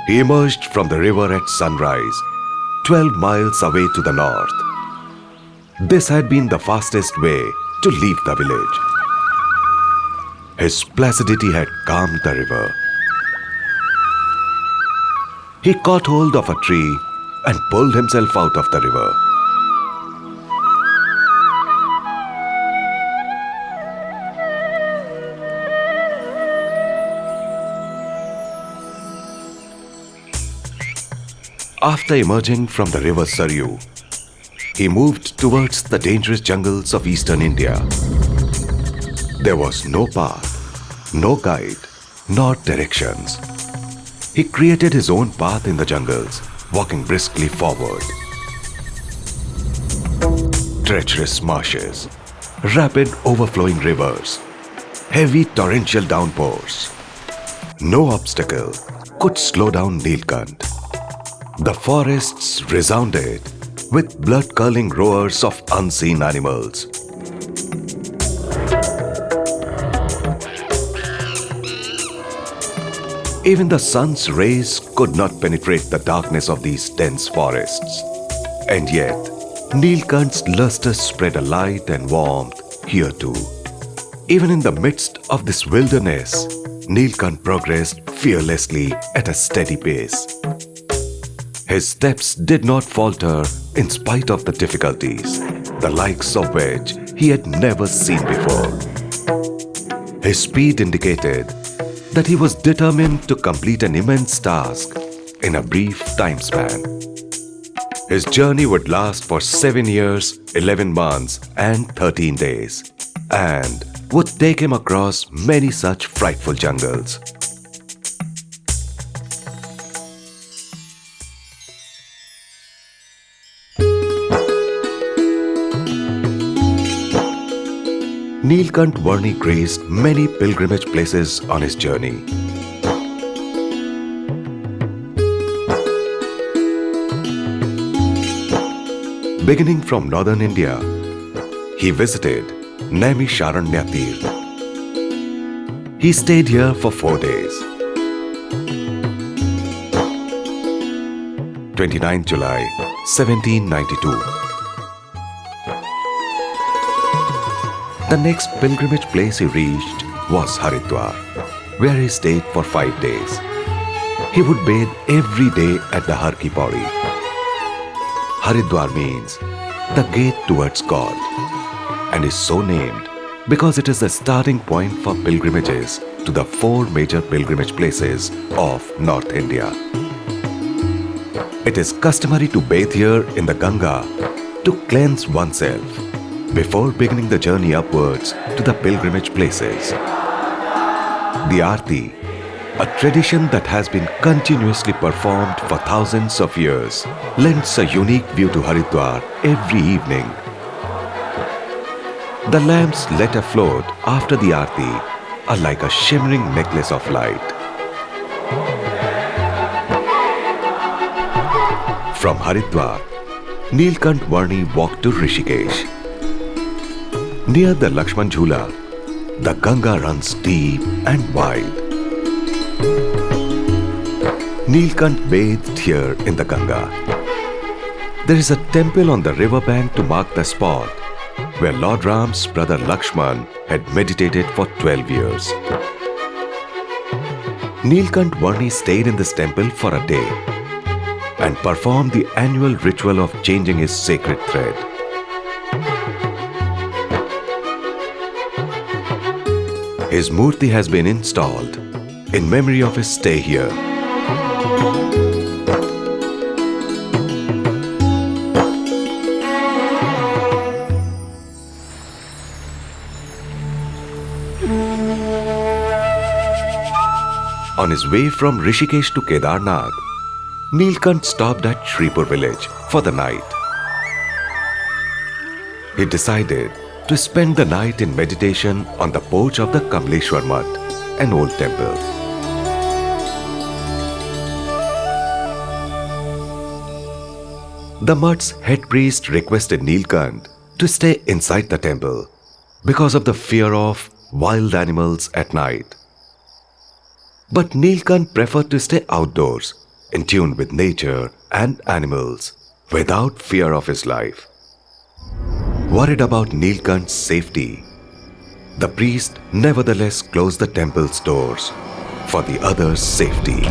He emerged from the river at sunrise, 12 miles away to the north. This had been the fastest way to leave the village. His placidity had calmed the river. He caught hold of a tree and pulled himself out of the river. After emerging from the river Saryu, he moved towards the dangerous jungles of eastern India. There was no path, no guide, nor directions. He created his own path in the jungles, walking briskly forward. Treacherous marshes, rapid overflowing rivers, heavy torrential downpours. No obstacle could slow down Nilkanth. The forests resounded with blood-curdling roars of unseen animals. Even the sun's rays could not penetrate the darkness of these dense forests. And yet, Nilkanth's luster spread a light and warmth here too. Even in the midst of this wilderness, Nilkanth progressed fearlessly at a steady pace. His steps did not falter in spite of the difficulties, the likes of which he had never seen before. His speed indicated that he was determined to complete an immense task in a brief time span. His journey would last for 7 years, 11 months and 13 days, and would take him across many such frightful jungles. Nilkanth Varni graced many pilgrimage places on his journey. Beginning from northern India, he visited Naimisharanya-Tirth. He stayed here for 4 days. 29 July 1792. The next pilgrimage place he reached was Haridwar, where he stayed for 5 days. He would bathe every day at the Har Ki Pauri. Haridwar means the gate towards God, and is so named because it is the starting point for pilgrimages to the 4 major pilgrimage places of North India. It is customary to bathe here in the Ganga to cleanse oneself before beginning the journey upwards to the pilgrimage places. The Aarti, a tradition that has been continuously performed for thousands of years, lends a unique view to Haridwar every evening. The lamps lit afloat after the Aarti are like a shimmering necklace of light. From Haridwar, Nilkanth Varni walked to Rishikesh. Near the Lakshman Jhula, the Ganga runs deep and wide. Nilkanth bathed here in the Ganga. There is a temple on the riverbank to mark the spot where Lord Ram's brother Lakshman had meditated for 12 years. Nilkanth Varni stayed in this temple for a day and performed the annual ritual of changing his sacred thread. His murti has been installed in memory of his stay here. On his way from Rishikesh to Kedarnath, Nilkanth stopped at Shripur village for the night. He decided to spend the night in meditation on the porch of the Kamleshwar Mutt, an old temple. The mutt's head priest requested Nilkanth to stay inside the temple because of the fear of wild animals at night. But Nilkanth preferred to stay outdoors in tune with nature and animals, without fear of his life. Worried about Nilkanth's safety, the priest nevertheless closed the temple's doors for the others' safety.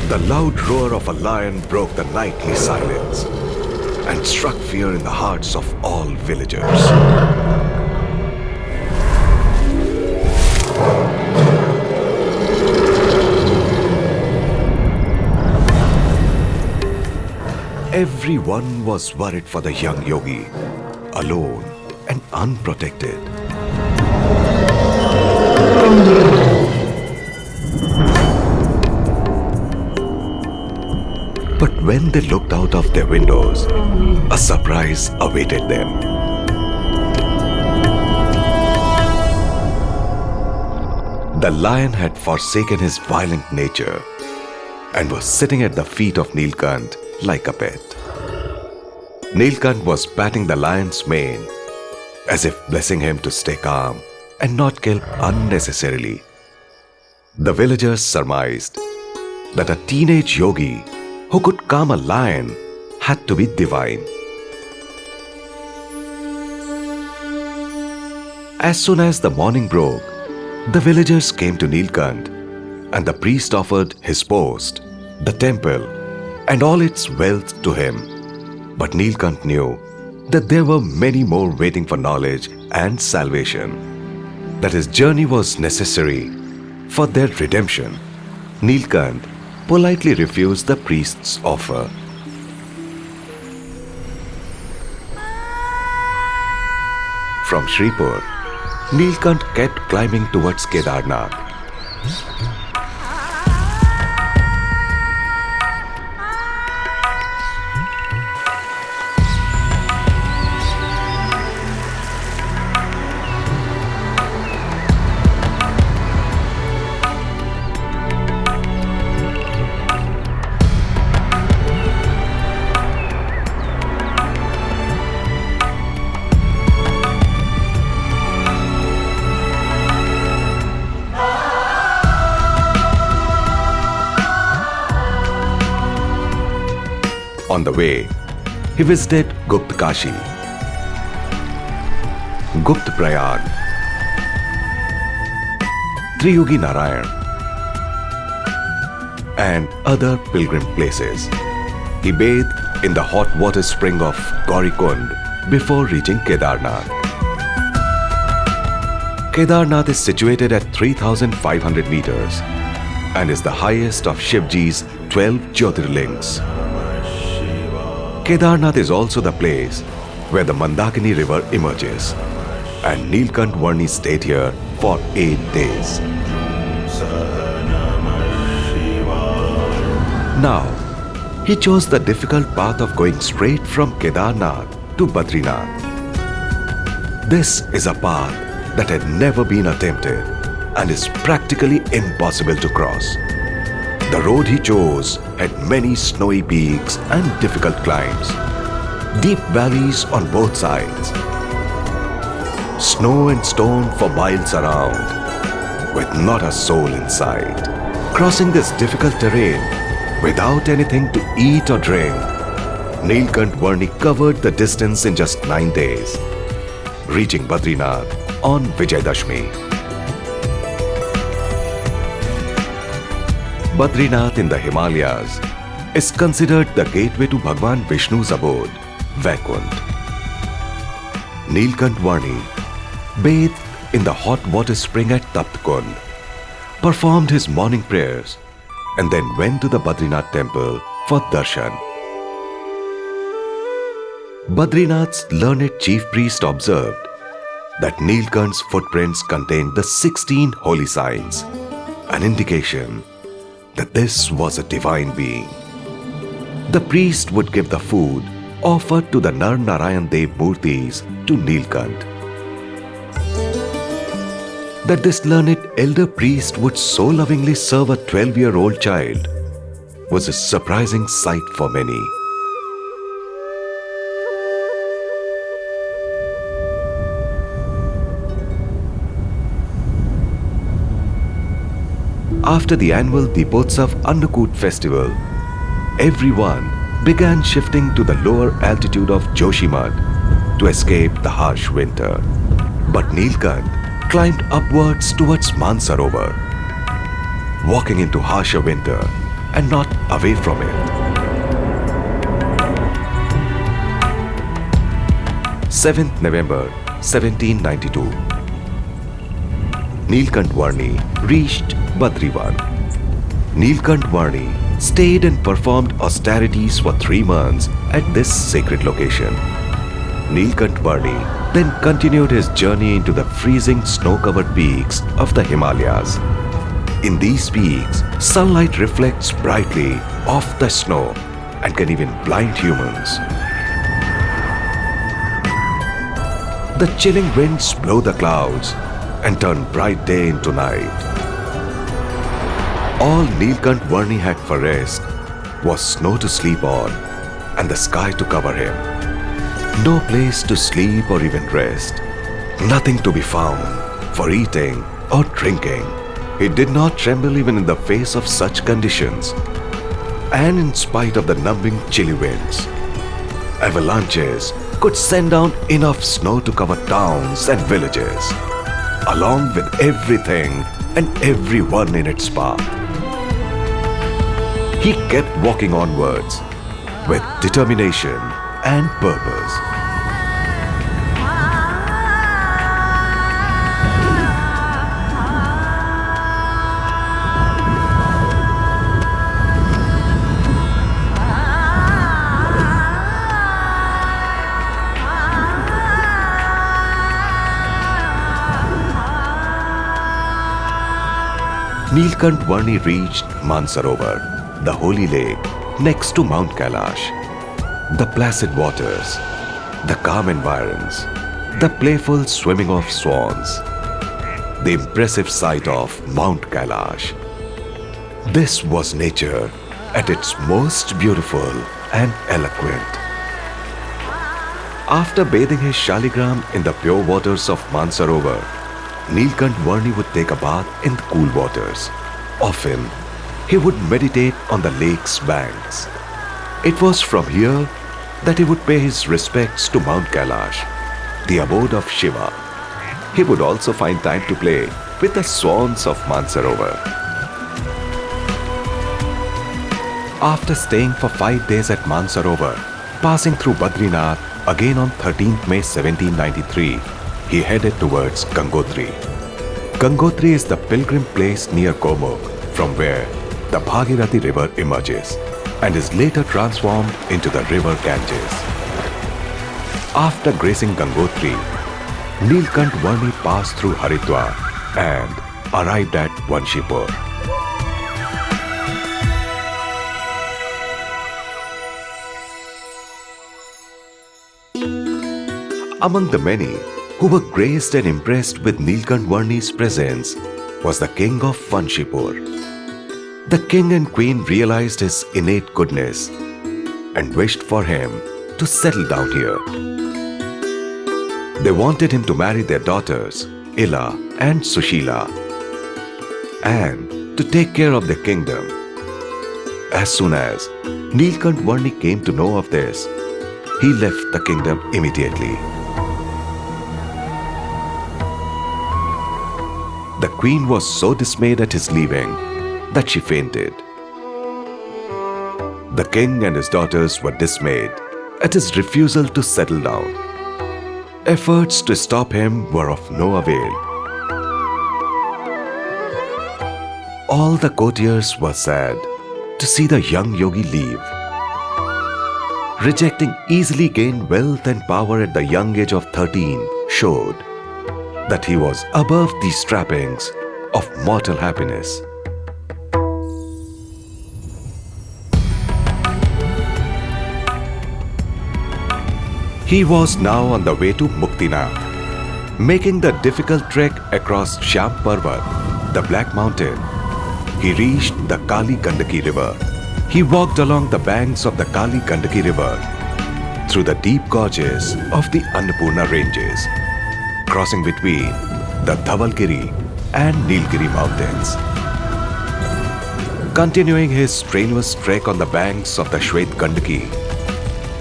The loud roar of a lion broke the nightly silence and struck fear in the hearts of all villagers. Everyone was worried for the young yogi, alone and unprotected. But when they looked out of their windows, a surprise awaited them. The lion had forsaken his violent nature and was sitting at the feet of Nilkanth like a pet. Nilkanth was patting the lion's mane as if blessing him to stay calm and not kill unnecessarily. The villagers surmised that a teenage yogi who could calm a lion had to be divine. As soon as the morning broke, the villagers came to Nilkanth and the priest offered his post, the temple, and all its wealth to him. But Nilkanth knew that there were many more waiting for knowledge and salvation, that his journey was necessary for their redemption. Nilkanth politely refused the priest's offer. From Sripur, Nilkanth kept climbing towards Kedarnath. On the way, he visited Gupt Kashi, Gupt Prayag, Triyugi Narayan, and other pilgrim places. He bathed in the hot water spring of Gaurikund before reaching Kedarnath. Kedarnath is situated at 3,500 meters and is the highest of Shivji's 12 Jyotirlings. Kedarnath is also the place where the Mandakini river emerges, and Nilkanth Varni stayed here for 8 days. Now, he chose the difficult path of going straight from Kedarnath to Badrinath. This is a path that had never been attempted and is practically impossible to cross. The road he chose had many snowy peaks and difficult climbs, deep valleys on both sides, snow and stone for miles around, with not a soul in sight. Crossing this difficult terrain without anything to eat or drink, Nilkanth Varni covered the distance in just 9 days, reaching Badrinath on Vijayadashmi. Badrinath in the Himalayas is considered the gateway to Bhagwan Vishnu's abode, Vaikuntha. Nilkanth Varni bathed in the hot water spring at Taptkund, performed his morning prayers, and then went to the Badrinath temple for darshan. Badrinath's learned chief priest observed that Nilkanth's footprints contained the 16 holy signs, an indication that this was a divine being. The priest would give the food offered to the Nar Narayan Dev Murtis to Nilkanth. That this learned elder priest would so lovingly serve a 12-year-old child was a surprising sight for many. After the annual Deepotsav Annakut festival, everyone began shifting to the lower altitude of Joshimath to escape the harsh winter. But Nilkanth climbed upwards towards Mansarovar, walking into harsher winter and not away from it. 7th November 1792. Nilkanth Varni reached Badrinath. Nilkanth Varni stayed and performed austerities for 3 months at this sacred location. Nilkanth Varni then continued his journey into the freezing snow-covered peaks of the Himalayas. In these peaks, sunlight reflects brightly off the snow and can even blind humans. The chilling winds blow the clouds and turn bright day into night. All Nilkanth Varni had for rest was snow to sleep on and the sky to cover him. No place to sleep or even rest. Nothing to be found for eating or drinking. He did not tremble even in the face of such conditions. And in spite of the numbing chilly winds, avalanches could send down enough snow to cover towns and villages, along with everything and everyone in its path. He kept walking onwards with determination and purpose. Nilkanth Varni reached Mansarovar, the holy lake next to Mount Kailash. The placid waters, the calm environs, the playful swimming of swans, the impressive sight of Mount Kailash. This was nature at its most beautiful and eloquent. After bathing his shaligram in the pure waters of Mansarovar, Nilkanth Varni would take a bath in the cool waters. Often, he would meditate on the lake's banks. It was from here that he would pay his respects to Mount Kailash, the abode of Shiva. He would also find time to play with the swans of Mansarovar. After staying for 5 days at Mansarovar, passing through Badrinath again on 13th May 1793, he headed towards Gangotri. Gangotri is the pilgrim place near Gomukh, from where the Bhagirathi river emerges and is later transformed into the river Ganges. After gracing Gangotri, Nilkanth Varni passed through Haridwar and arrived at Vanshipur. Among the many who were graced and impressed with Nilkanth Varni's presence was the king of Vanshipur. The king and queen realized his innate goodness and wished for him to settle down here. They wanted him to marry their daughters, Ila and Sushila, and to take care of the kingdom. As soon as Nilkanth Varni came to know of this, he left the kingdom immediately. The queen was so dismayed at his leaving that she fainted. The king and his daughters were dismayed at his refusal to settle down. Efforts to stop him were of no avail. All the courtiers were sad to see the young yogi leave. Rejecting easily gained wealth and power at the young age of 13 showed that he was above these trappings of mortal happiness. He was now on the way to Muktinath. Making the difficult trek across Shyam Parvat, the Black Mountain, he reached the Kali Gandaki River. He walked along the banks of the Kali Gandaki River through the deep gorges of the Annapurna ranges, crossing between the Dhavalgiri and Nilgiri mountains. Continuing his strenuous trek on the banks of the Shwet Gandaki,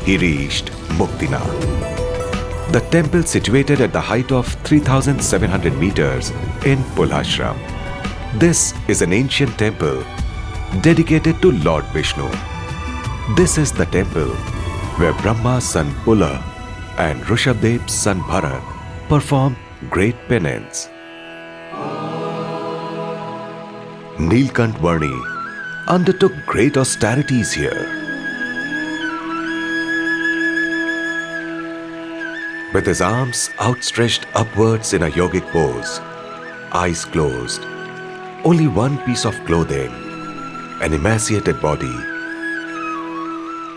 he reached Muktinath, the temple situated at the height of 3,700 meters in Pulhashram. This is an ancient temple dedicated to Lord Vishnu. This is the temple where Brahma's son Pula and Rishabdev's son Bharat performed great penance. Nilkanth Varni undertook great austerities here. With his arms outstretched upwards in a yogic pose, eyes closed, only one piece of clothing, an emaciated body,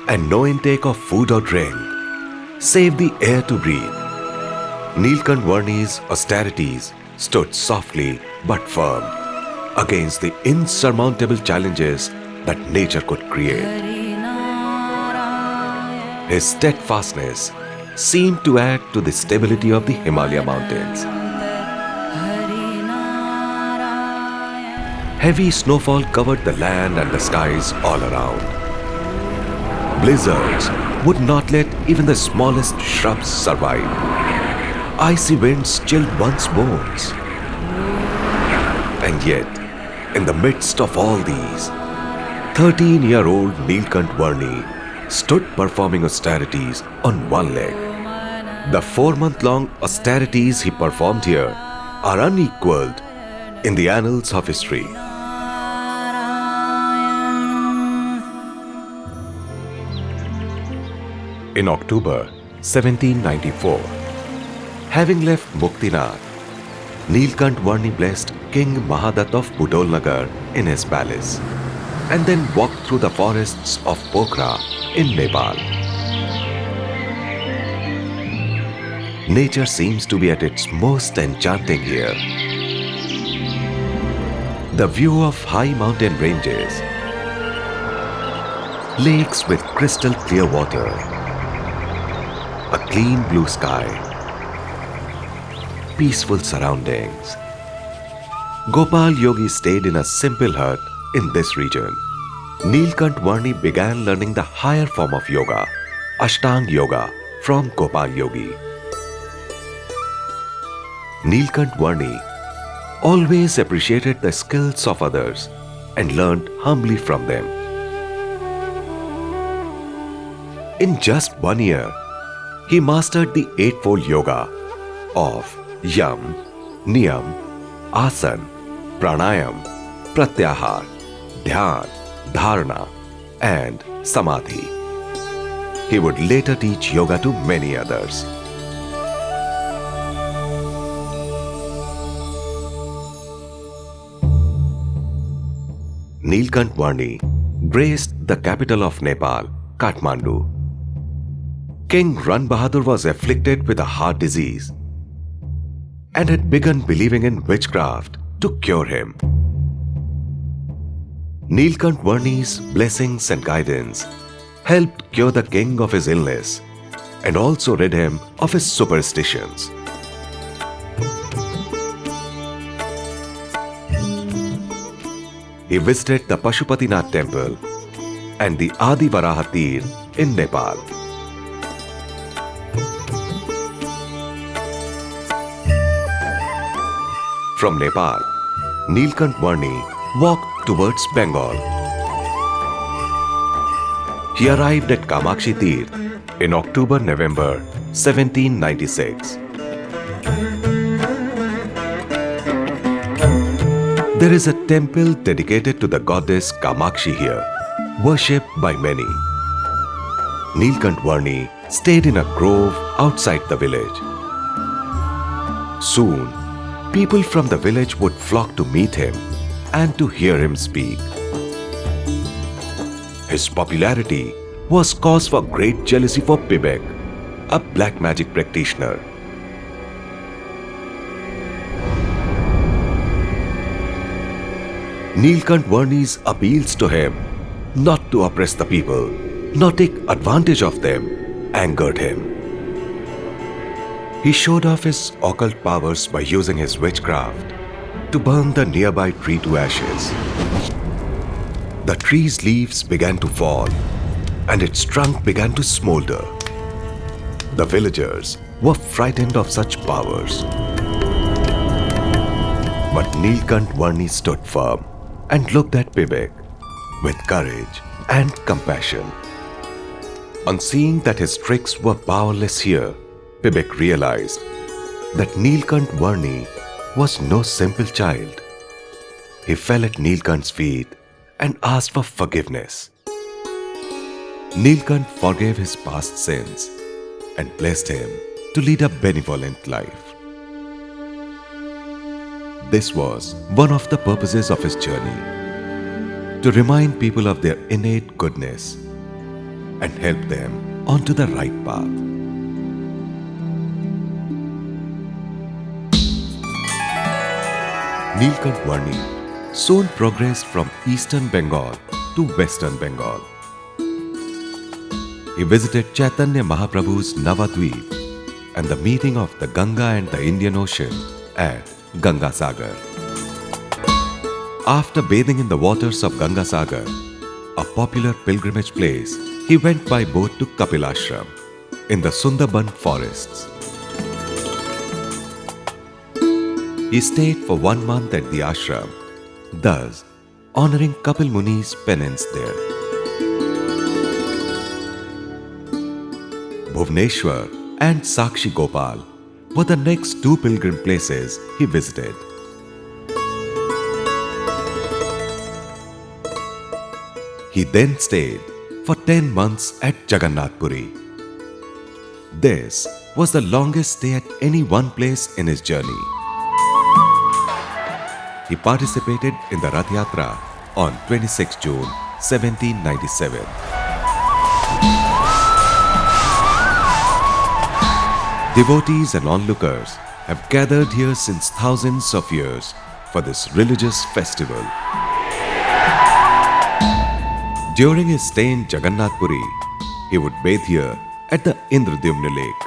and no intake of food or drink, save the air to breathe, Nilkanth Varni's austerities stood softly but firm against the insurmountable challenges that nature could create. His steadfastness seemed to add to the stability of the Himalaya mountains. Heavy snowfall covered the land and the skies all around. Blizzards would not let even the smallest shrubs survive. Icy winds chilled one's bones. And yet, in the midst of all these, 13-year-old Nilkanth Varni stood performing austerities on one leg. The 4-month-long austerities he performed here are unequaled in the annals of history. In October 1794, having left Muktinath, Nilkanth Varni blessed King Mahadatta of Budolnagar in his palace and then walked through the forests of Pokhara in Nepal. Nature seems to be at its most enchanting here. The view of high mountain ranges, lakes with crystal clear water, a clean blue sky, peaceful surroundings. Gopal Yogi stayed in a simple hut in this region. Nilkanth Varni began learning the higher form of yoga, Ashtanga Yoga, from Gopal Yogi. Nilkanth Varni always appreciated the skills of others and learned humbly from them. In just 1 year, he mastered the eightfold yoga of Yam, Niyam, Asan, Pranayam, Pratyahar, Dhyan, Dharana, and Samadhi. He would later teach yoga to many others. Nilkanth Varni graced the capital of Nepal, Kathmandu. King Ran Bahadur was afflicted with a heart disease and had begun believing in witchcraft to cure him. Nilkanth Varni's blessings and guidance helped cure the king of his illness and also rid him of his superstitions. He visited the Pashupatinath temple and the Adi Varaha Tir in Nepal. From Nepal, Nilkanth Varni walked towards Bengal. He arrived at Kamakshi Tirth in October-November 1796. There is a temple dedicated to the goddess Kamakshi here, worshipped by many. Nilkanth Varni stayed in a grove outside the village. Soon, people from the village would flock to meet him and to hear him speak. His popularity was cause for great jealousy for Pibek, a black magic practitioner. Nilkanth Varni's appeals to him not to oppress the people, not take advantage of them, angered him. He showed off his occult powers by using his witchcraft to burn the nearby tree to ashes. The tree's leaves began to fall and its trunk began to smolder. The villagers were frightened of such powers. But Nilkanth Varni stood firm and looked at Pibek with courage and compassion. On seeing that his tricks were powerless here, Pibek realized that Nilkanth Varni was no simple child. He fell at Nilkanth's feet and asked for forgiveness. Nilkanth forgave his past sins and blessed him to lead a benevolent life. This was one of the purposes of his journey, to remind people of their innate goodness and help them onto the right path. Nilkanth Varni soon progressed from eastern Bengal to western Bengal. He visited Chaitanya Mahaprabhu's Navadvip and the meeting of the Ganga and the Indian Ocean at Ganga Sagar. After bathing in the waters of Ganga Sagar, a popular pilgrimage place, he went by boat to Kapilashram in the Sundarban forests. He stayed for 1 month at the ashram, thus honoring Kapil Muni's penance there. Bhubaneswar and Sakshi Gopal were the next 2 pilgrim places he visited. He then stayed for 10 months at Jagannathpuri. This was the longest stay at any one place in his journey. He participated in the Rath Yatra on 26 June 1797. Devotees and onlookers have gathered here since thousands of years for this religious festival. During his stay in Jagannathpuri, he would bathe here at the Indradyumna lake.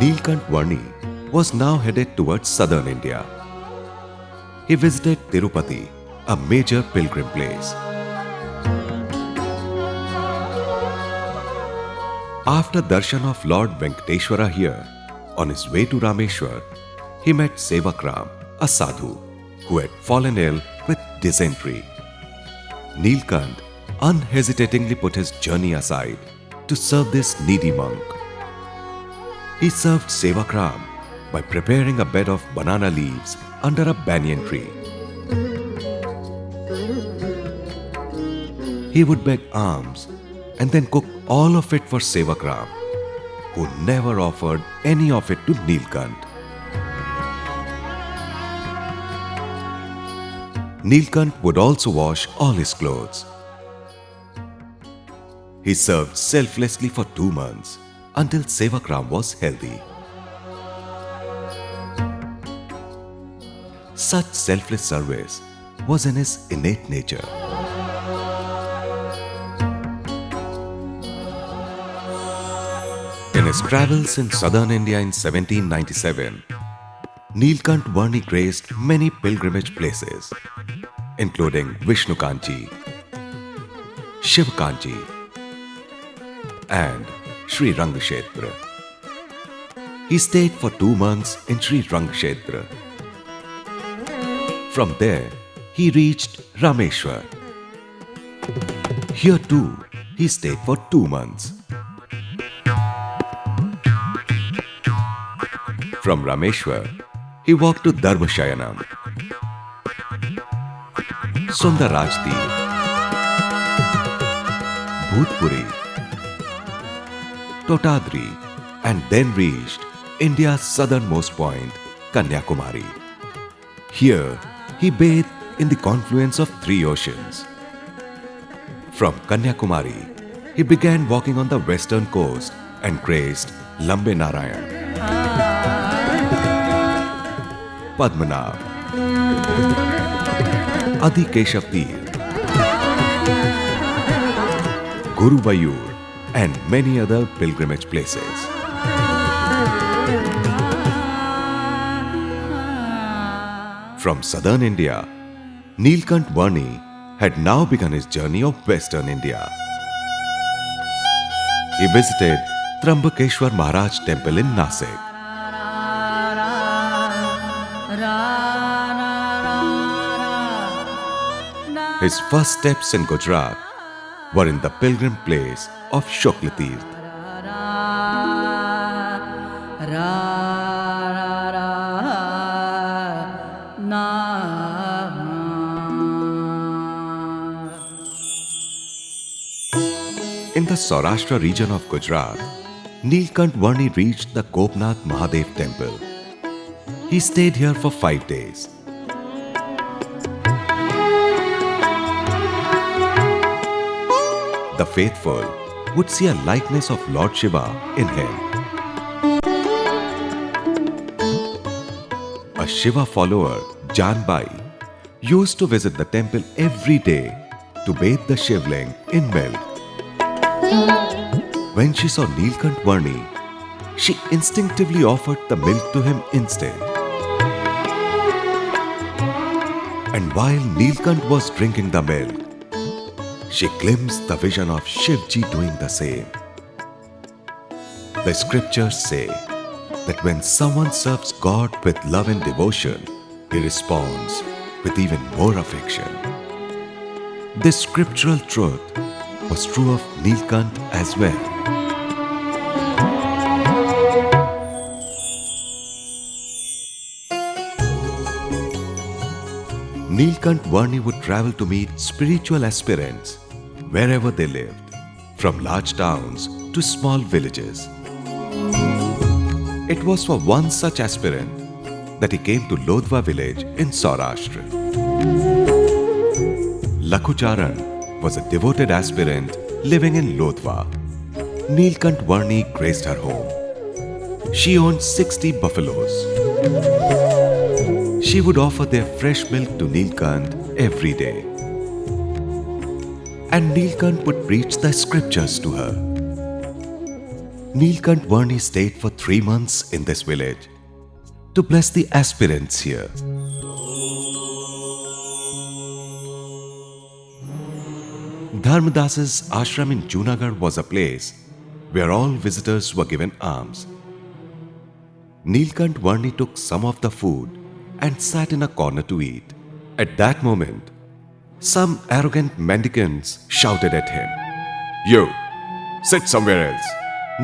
Nilkanth Varni was now headed towards southern India. He visited Tirupati, a major pilgrim place. After darshan of Lord Venkateshwara here, on his way to Rameshwar, he met Sevakram, a sadhu who had fallen ill with dysentery. Nilkanth unhesitatingly put his journey aside to serve this needy monk. He served Sevakram by preparing a bed of banana leaves under a banyan tree. He would beg alms and then cook all of it for Sevakram, who never offered any of it to Nilkanth. Nilkanth would also wash all his clothes. He served selflessly for 2 months until Sevakram was healthy. Such selfless service was in his innate nature. In his travels in southern India in 1797, Nilkanth Varni graced many pilgrimage places, including Vishnukanchi, Shivkanchi, and Sri Rangakshetra. He stayed for 2 months in Sri Rangakshetra. From there, he reached Rameshwar. Here too, he stayed for 2 months. From Rameshwar, he walked to Dharmashayanam, Sundarajtir, Bhutpuri, Totadri, and then reached India's southernmost point, Kanyakumari. Here, he bathed in the confluence of 3 oceans. From Kanyakumari, he began walking on the western coast and graced Lambe Narayan, Padmanabh, Adi Keshavtir, Guruvayur, and many other pilgrimage places. From southern India, Nilkanth Varni had now begun his journey of western India. He visited Trambakeshwar Maharaj temple in Nasik. His first steps in Gujarat were in the pilgrim place of Shoklatirth. In the Saurashtra region of Gujarat, Nilkanth Varni reached the Gopnath Mahadev temple. He stayed here for 5 days. The faithful would see a likeness of Lord Shiva in him. A Shiva follower, Janbai, used to visit the temple every day to bathe the Shivling in milk. When she saw Nilkanth Varni, she instinctively offered the milk to him instead. And while Nilkanth was drinking the milk, she glimpsed the vision of Shivji doing the same. The scriptures say that when someone serves God with love and devotion, he responds with even more affection. This scriptural truth was true of Nilkanth as well. Nilkanth Varni would travel to meet spiritual aspirants wherever they lived, from large towns to small villages. It was for one such aspirant that he came to Lodhwa village in Saurashtra. Lakhucharan was a devoted aspirant living in Lodhwa. Nilkanth Varni graced her home. She owned 60 buffaloes. She would offer their fresh milk to Nilkanth every day. And Nilkanth would preach the scriptures to her. Nilkanth Varni stayed for 3 months in this village to bless the aspirants here. Dharmadas's ashram in Junagadh was a place where all visitors were given alms. Nilkanth Varni took some of the food and sat in a corner to eat. At that moment, some arrogant mendicants shouted at him, "You, sit somewhere else."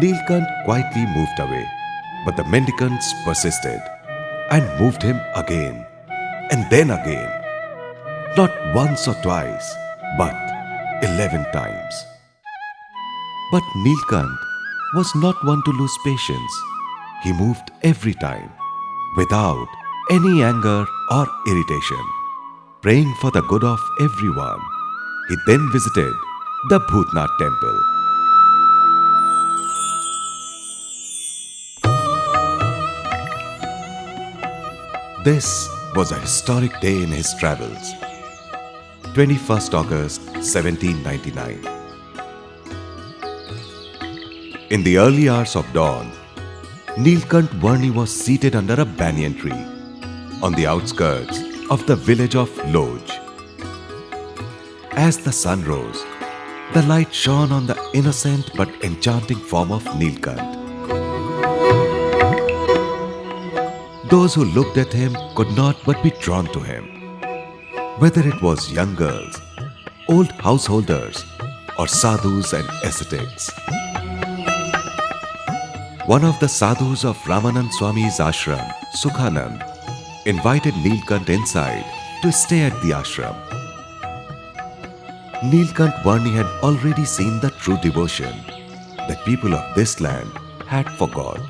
Nilkanth quietly moved away, but the mendicants persisted and moved him again and then again. Not once or twice, but 11 times. But Nilkanth was not one to lose patience. He moved every time, without any anger or irritation, praying for the good of everyone. He then visited the Bhutnath temple. This was a historic day in his travels. 21st August 1799. In the early hours of dawn, Nilkanth Varni was seated under a banyan tree on the outskirts of the village of Lodh. As the sun rose, the light shone on the innocent but enchanting form of Nilkanth. Those who looked at him could not but be drawn to him, whether it was young girls, old householders, or sadhus and ascetics. One of the sadhus of Ramanand Swami's ashram, Sukhanand, invited Nilkanth inside to stay at the ashram. Nilkanth Varni had already seen the true devotion that people of this land had for God.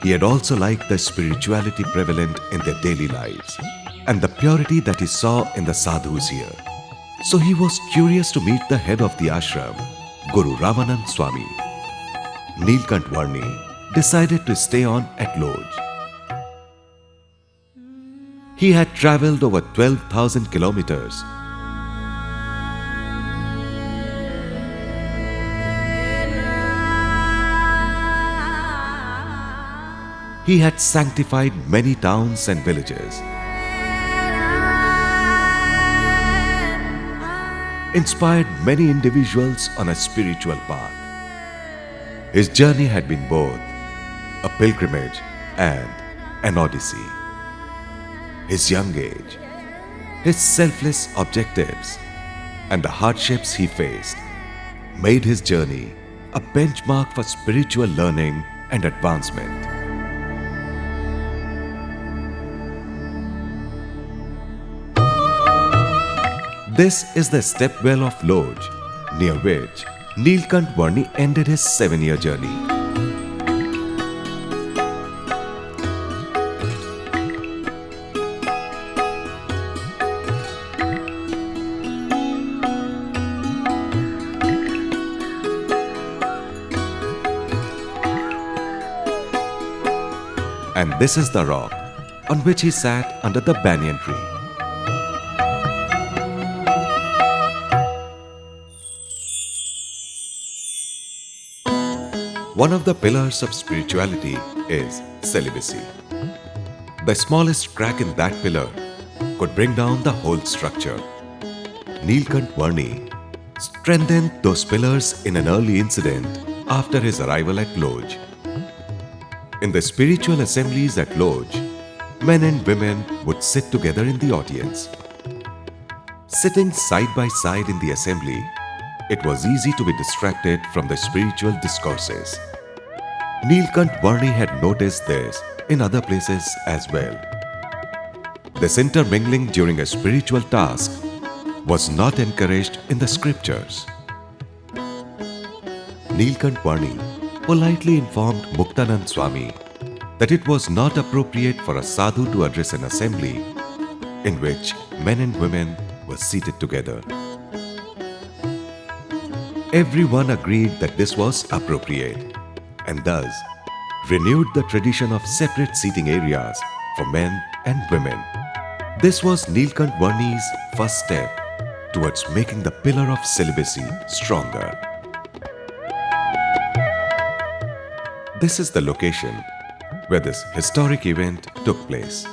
He had also liked the spirituality prevalent in their daily lives and the purity that he saw in the sadhus here. So he was curious to meet the head of the ashram, Guru Ramanand Swami. Nilkanth Varni decided to stay on at Lodh. He had travelled over 12,000 kilometers. He had sanctified many towns and villages. inspired many individuals on a spiritual path. His journey had been both a pilgrimage and an odyssey. His young age, his selfless objectives, and the hardships he faced made his journey a benchmark for spiritual learning and advancement. This is the stepwell of Lodh, near which Nilkanth Varni ended his 7-year journey. And this is the rock on which he sat under the banyan tree. One of the pillars of spirituality is celibacy. The smallest crack in that pillar could bring down the whole structure. Nilkanth Varni strengthened those pillars in an early incident after his arrival at Lodh. In the spiritual assemblies at Lodh, men and women would sit together in the audience. Sitting side by side in the assembly, it was easy to be distracted from the spiritual discourses. Nilkanth Varni had noticed this in other places as well. This intermingling during a spiritual task was not encouraged in the scriptures. Nilkanth Varni politely informed Muktinath Swami that it was not appropriate for a sadhu to address an assembly in which men and women were seated together. Everyone agreed that this was appropriate and thus renewed the tradition of separate seating areas for men and women. This was Nilkanth Varni's first step towards making the pillar of celibacy stronger. This is the location where this historic event took place.